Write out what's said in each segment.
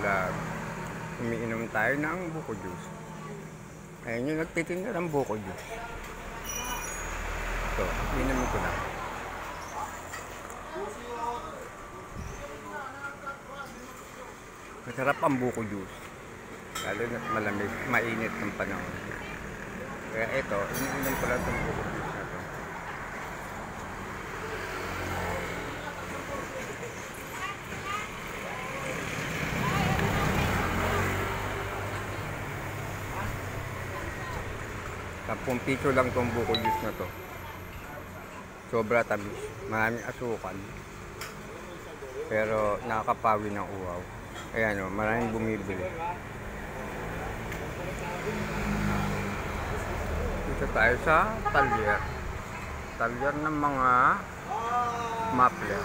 ka-vlog. Umiinom tayo ng buko juice. Ayun yung nagtitinda ng buko juice. Ito, inumin ko na. Masarap ang buko juice. Lalo na malamig, mainit ng panahon. Kaya ito, iniinom ko lang itong buko juice na ito. Tampung piso lang itong buko juice na to. Sobra tamis. Maraming asukal. Pero nakakapawi ng uhaw. Ayan o, maraming bumibili. Dito tayo sa talyer. Talyer ng mga muffler.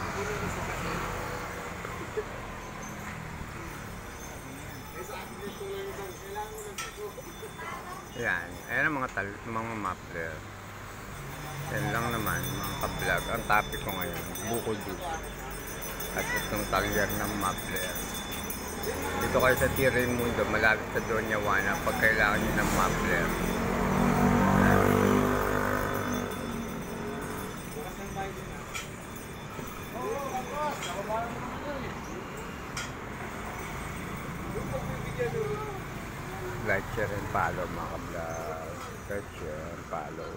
Ayan. Ayan ang mga muffler. Yan lang naman, mga ka-vlog. Ang topic ko ngayon, buko juice. At itong talyer ng muffler. Dito kayo sa T. Raimundo, malapit sa Doña Juana, pag kailangan nyo ng muffler. Like, share, and follow mga ka-vlog. Like, share, and follow.